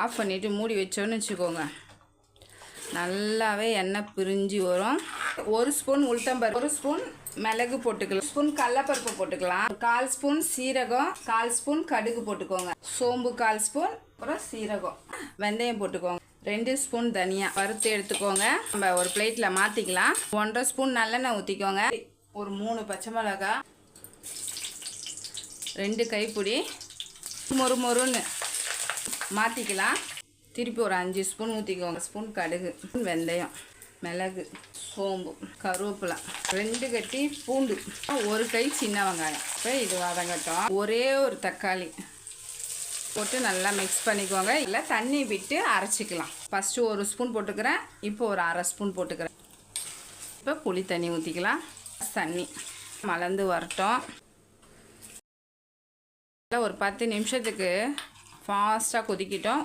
Of பண்ணிவிட்டு மூடி வச்சோன்னு வச்சுக்கோங்க, நல்லாவே எண்ணெய் பிரிஞ்சு வரும். 1 ஸ்பூன் உளுத்தம்பருப்பு, 1 ஸ்பூன் மிளகு போட்டுக்கலாம், ஸ்பூன் கடலப்பருப்பு போட்டுக்கலாம், 1/4 ஸ்பூன் சீரகம், 1/4 ஸ்பூன் கடுகு போட்டுக்கோங்க, சோம்பு 1/4 ஸ்பூன், அப்புறம் சீரகம், வெந்தயம் போட்டுக்கோங்க, 2 ஸ்பூன் தனியா வறுத்து எடுத்துக்கோங்க. நம்ம ஒரு பிளேட்டில் மாற்றிக்கலாம். 1/2 ஸ்பூன் நல்லெண்ணெய் ஊற்றிக்கோங்க. ஒரு 3 பச்சை மிளகாய், 2 கைப்பிடி மொறுன்னு மாற்றிக்கலாம். திருப்பி ஒரு 5 ஸ்பூன் ஊற்றிக்கோங்க. ஸ்பூன் கடுகு, வெந்தயம், மிளகு, சோம்பு, கருவேப்பிலை, 2 கட்டி பூண்டு, 1 கை சின்ன வெங்காயம். இப்போ இது வதங்கட்டும். ஒரே ஒரு தக்காளி போட்டு நல்லா மிக்ஸ் பண்ணிக்கோங்க. இல்லை தண்ணி விட்டு அரைச்சிக்கலாம். ஃபஸ்ட்டு 1 ஸ்பூன் போட்டுக்கிறேன், இப்போ ஒரு 1/2 ஸ்பூன் போட்டுக்கிறேன். இப்போ புளி தண்ணி ஊற்றிக்கலாம். தண்ணி மலர்ந்து வரட்டும். ஒரு 10 நிமிஷத்துக்கு ஃபாஸ்ட்டாக கொதிக்கிட்டோம்.